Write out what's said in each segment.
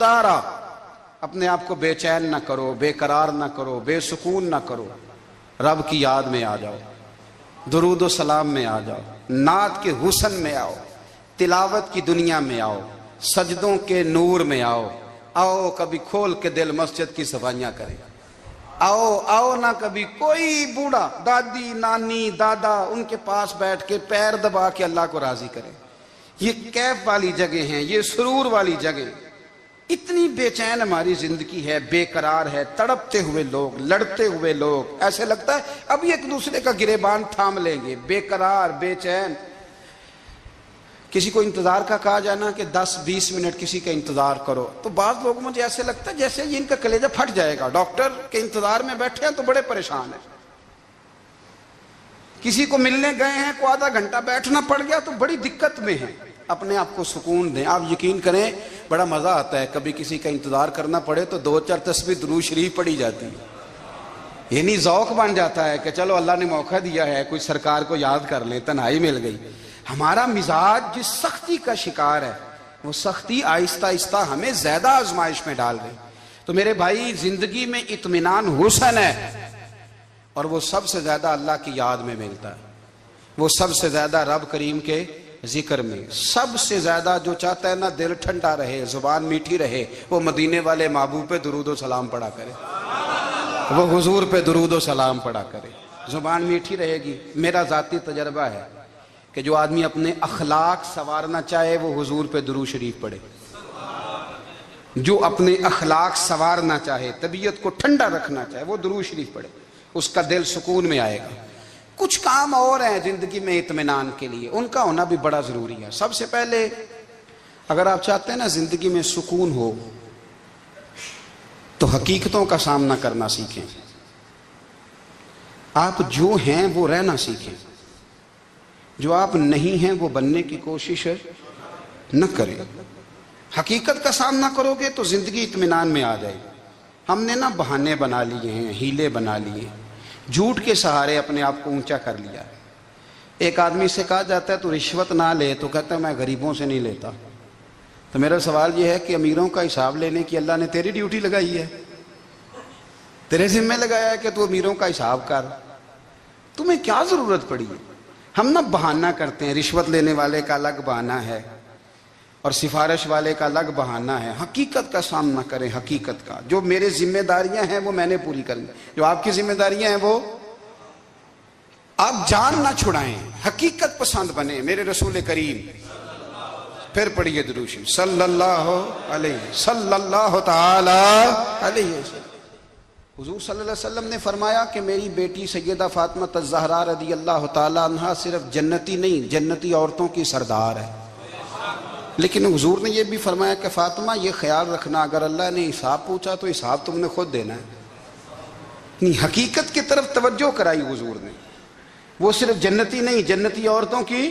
سارا اپنے آپ کو بے چین نہ کرو، بے قرار نہ کرو، بے سکون نہ کرو، رب کی یاد میں آ جاؤ، درود و سلام میں آ جاؤ، نعت کے حسن میں آؤ، تلاوت کی دنیا میں آؤ، سجدوں کے نور میں آؤ، آؤ کبھی کھول کے دل مسجد کی صفائیاں کریں، آؤ نہ کبھی کوئی بوڑھا دادی نانی دادا ان کے پاس بیٹھ کے پیر دبا کے اللہ کو راضی کریں۔ یہ کیف والی جگہ ہیں، یہ سرور والی جگہ۔ اتنی بے چین ہماری زندگی ہے، بے قرار ہے، تڑپتے ہوئے لوگ، لڑتے ہوئے لوگ، ایسے لگتا ہے ابھی ایک دوسرے کا گریبان تھام لیں گے، بے قرار بے چین۔ کسی کو انتظار کا کہا جانا کہ 10-20 منٹ کسی کا انتظار کرو، تو بعض لوگ مجھے ایسے لگتا ہے جیسے یہ ان کا کلیجہ پھٹ جائے گا، ڈاکٹر کے انتظار میں بیٹھے ہیں تو بڑے پریشان ہیں۔ کسی کو ملنے گئے ہیں کو آدھا گھنٹہ بیٹھنا پڑ گیا تو بڑی دقت میں ہیں۔ اپنے آپ کو سکون دیں۔ آپ یقین کریں بڑا مزہ آتا ہے، کبھی کسی کا انتظار کرنا پڑے تو 2-4 تسبیح درود شریف پڑھی جاتی ہے، یعنی ذوق بن جاتا ہے کہ چلو اللہ نے موقع دیا ہے، کوئی سرکار کو یاد کر لیں، تنہائی مل گئی۔ ہمارا مزاج جس سختی کا شکار ہے، وہ سختی آہستہ آہستہ ہمیں زیادہ آزمائش میں ڈال گئی۔ تو میرے بھائی، زندگی میں اطمینان حسن ہے، اور وہ سب سے زیادہ اللہ کی یاد میں ملتا ہے، وہ سب سے زیادہ رب کریم کے ذکر میں، سب سے زیادہ جو چاہتا ہے نا دل ٹھنڈا رہے، زبان میٹھی رہے، وہ مدینے والے محبوب پہ درود و سلام پڑھا کرے، وہ حضور پہ درود و سلام پڑھا کرے، زبان میٹھی رہے گی۔ میرا ذاتی تجربہ ہے کہ جو آدمی اپنے اخلاق سنوارنا چاہے وہ حضور پہ درود شریف پڑھے، جو اپنے اخلاق سنوارنا چاہے، طبیعت کو ٹھنڈا رکھنا چاہے، وہ درود شریف پڑھے، اس کا دل سکون میں آئے گا۔ کچھ کام اور ہیں زندگی میں اطمینان کے لیے، ان کا ہونا بھی بڑا ضروری ہے۔ سب سے پہلے اگر آپ چاہتے ہیں نا زندگی میں سکون ہو تو حقیقتوں کا سامنا کرنا سیکھیں۔ آپ جو ہیں وہ رہنا سیکھیں، جو آپ نہیں ہیں وہ بننے کی کوشش نہ کریں۔ حقیقت کا سامنا کرو گے تو زندگی اطمینان میں آ جائے۔ ہم نے نا بہانے بنا لیے ہیں، ہیلے بنا لیے، جھوٹ کے سہارے اپنے آپ کو اونچا کر لیا۔ ایک آدمی سے کہا جاتا ہے تو رشوت نہ لے، تو کہتا ہے میں غریبوں سے نہیں لیتا۔ تو میرا سوال یہ ہے کہ امیروں کا حساب لینے کی اللہ نے تیری ڈیوٹی لگائی ہے، تیرے ذمہ لگایا ہے کہ تو امیروں کا حساب کر، تمہیں کیا ضرورت پڑی ہے؟ ہم نا بہانہ کرتے ہیں، رشوت لینے والے کا الگ بہانہ ہے اور سفارش والے کا الگ بہانہ ہے۔ حقیقت کا سامنا کریں، حقیقت کا۔ جو میرے ذمہ داریاں ہیں وہ میں نے پوری کرنی، جو آپ کی ذمہ داریاں ہیں وہ آپ جان نہ چھڑائیں، حقیقت پسند بنیں۔ میرے رسول کریم، پھر پڑھیے درود شریف، صلی اللہ تعالی علیہ وسلم۔ حضور صلی اللہ علیہ وسلم نے فرمایا کہ میری بیٹی سیدہ فاطمہ الزہرا رضی اللہ تعالی عنہا صرف جنتی نہیں، جنتی عورتوں کی سردار ہے۔ لیکن حضور نے یہ بھی فرمایا کہ فاطمہ یہ خیال رکھنا اگر اللہ نے حساب پوچھا تو حساب تم نے خود دینا ہے۔ حقیقت کی طرف توجہ کرائی حضور نے، وہ صرف جنتی نہیں، جنتی عورتوں کی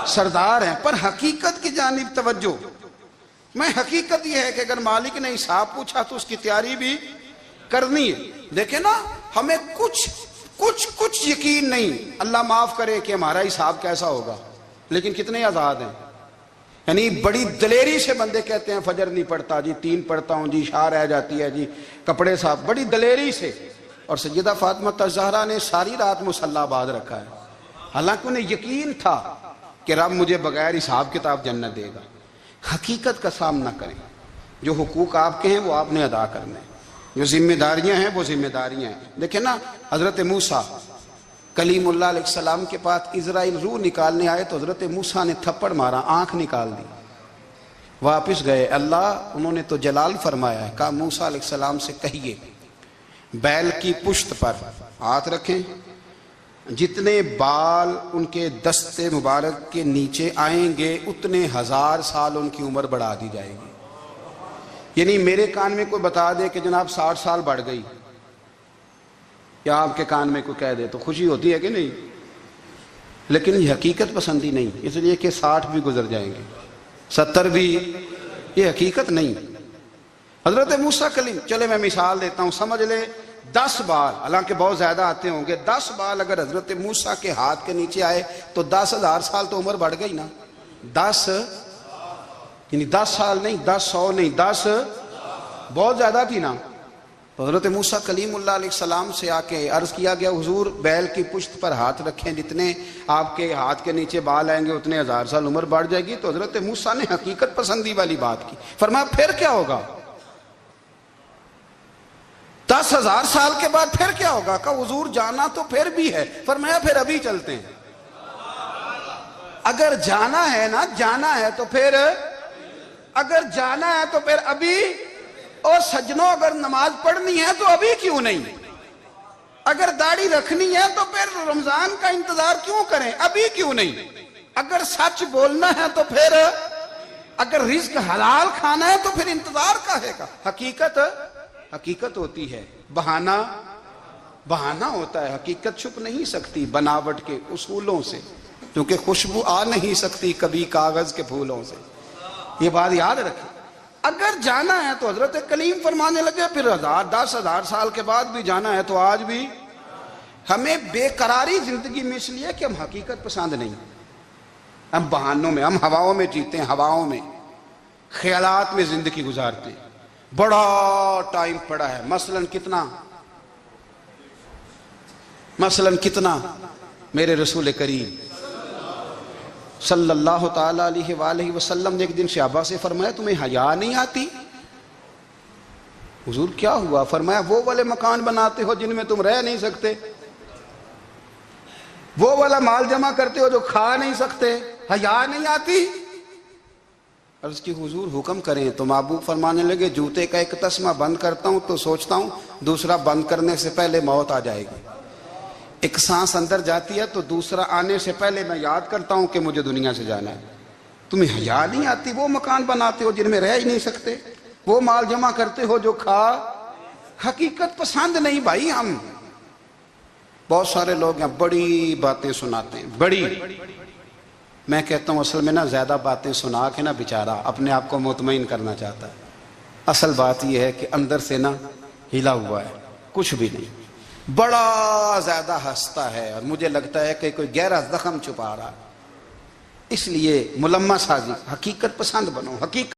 سردار ہیں، پر حقیقت کی جانب توجہ۔ میں حقیقت یہ ہے کہ اگر مالک نے حساب پوچھا تو اس کی تیاری بھی کرنی ہے۔ دیکھیں نا، ہمیں کچھ یقین نہیں، اللہ معاف کرے کہ ہمارا حساب کیسا ہوگا، لیکن کتنے آزاد ہیں۔ یعنی بڑی دلیری سے بندے کہتے ہیں فجر نہیں پڑھتا جی، 3 پڑھتا ہوں جی، شاہ رہ جاتی ہے جی، کپڑے صاف، بڑی دلیری سے۔ اور سیدہ فاطمہ الزہرا نے ساری رات مصلی باز رکھا ہے، حالانکہ انہیں یقین تھا کہ رب مجھے بغیر حساب کتاب جنت دے گا۔ حقیقت کا سامنا کریں، جو حقوق آپ کے ہیں وہ آپ نے ادا کرنے، جو ذمہ داریاں ہیں وہ ذمہ داریاں ہیں۔ دیکھیں نا، حضرت موسیٰ کلیم اللہ علیہ السلام کے پاس اسرائیل روح نکالنے آئے تو حضرت موسیٰ نے تھپڑ مارا، آنکھ نکال دی، واپس گئے۔ اللہ انہوں نے تو جلال فرمایا ہے، کہا موسیٰ علیہ السلام سے کہیے بیل کی پشت پر ہاتھ رکھیں، جتنے بال ان کے دستے مبارک کے نیچے آئیں گے اتنے 1000 سال ان کی عمر بڑھا دی جائے گی۔ یعنی میرے کان میں کوئی بتا دے کہ جناب 60 سال بڑھ گئی، یا آپ کے کان میں کوئی کہہ دے تو خوشی ہوتی ہے کہ نہیں؟ لیکن یہ حقیقت پسندی نہیں، اس لیے کہ 60 بھی گزر جائیں گے، 70 بھی، یہ حقیقت نہیں۔ حضرت موسیٰ کلیم، چلے میں مثال دیتا ہوں، سمجھ لے 10 بال، حالانکہ بہت زیادہ آتے ہوں گے، 10 بال اگر حضرت موسیٰ کے ہاتھ کے نیچے آئے تو 10,000 سال تو عمر بڑھ گئی نا۔ یعنی 10 سال نہیں، 10 100 نہیں، 10 بہت زیادہ تھی نا. تو حضرت موسیٰ کلیم اللہ علیہ السلام سے آ کے عرض کیا گیا حضور بیل کی پشت پر ہاتھ رکھیں، جتنے آپ کے ہاتھ کے نیچے بال آئیں گے اتنے 1000 سال عمر بڑھ جائے گی. تو حضرت موسیٰ نے حقیقت پسندی والی بات کی. فرمایا پھر کیا ہوگا؟ 10,000 سال کے بعد پھر کیا ہوگا؟ کہا حضور جانا تو پھر بھی ہے. فرمایا پھر ابھی چلتے ہیں. اگر جانا ہے نا، جانا ہے تو پھر، اگر جانا ہے تو پھر ابھی. اور سجنوں اگر نماز پڑھنی ہے تو ابھی کیوں نہیں؟ اگر داڑھی رکھنی ہے تو پھر رمضان کا انتظار کیوں کریں؟ ابھی کیوں نہیں؟ اگر سچ بولنا ہے تو پھر، اگر رزق حلال کھانا ہے تو پھر انتظار کاہے کا؟ حقیقت ہوتی ہے، بہانہ ہوتا ہے. حقیقت چھپ نہیں سکتی بناوٹ کے اصولوں سے، کیونکہ خوشبو آ نہیں سکتی کبھی کاغذ کے پھولوں سے. یہ بات یاد رکھیں. اگر جانا ہے تو حضرت کلیم فرمانے لگے پھر 10,000 سال کے بعد بھی جانا ہے تو آج بھی. ہمیں بے قراری زندگی میں اس لیے کہ ہم حقیقت پسند نہیں، ہم بہانوں میں، ہم ہواؤں میں جیتے ہیں، ہواؤں میں، خیالات میں زندگی گزارتے ہیں. بڑا ٹائم پڑا ہے. مثلاً کتنا میرے رسول کریم صلی اللہ تعالیٰ علیہ وآلہ وسلم نے ایک دن صحابہ سے فرمایا تمہیں حیا نہیں آتی؟ حضور کیا ہوا؟ فرمایا وہ والے مکان بناتے ہو جن میں تم رہ نہیں سکتے، وہ والا مال جمع کرتے ہو جو کھا نہیں سکتے، حیا نہیں آتی؟ عرض کی حضور حکم کریں. تو محبوب فرمانے لگے جوتے کا ایک تسمہ بند کرتا ہوں تو سوچتا ہوں دوسرا بند کرنے سے پہلے موت آ جائے گی. ایک سانس اندر جاتی ہے تو دوسرا آنے سے پہلے میں یاد کرتا ہوں کہ مجھے دنیا سے جانا ہے. تمہیں حیا نہیں آتی؟ وہ مکان بناتے ہو جن میں رہ ہی نہیں سکتے، وہ مال جمع کرتے ہو جو کھا. حقیقت پسند نہیں بھائی. ہم بہت سارے لوگ ہیں بڑی باتیں سناتے ہیں، بڑی. میں کہتا ہوں اصل میں نا زیادہ باتیں سنا کے نا بیچارہ اپنے آپ کو مطمئن کرنا چاہتا ہے. اصل بات یہ ہے کہ اندر سے نا ہلا ہوا ہے، کچھ بھی نہیں. بڑا زیادہ ہنستا ہے اور مجھے لگتا ہے کہ کوئی گہرا زخم چھپا رہا. اس لیے ملمہ سازی. حقیقت پسند بنو. حقیقت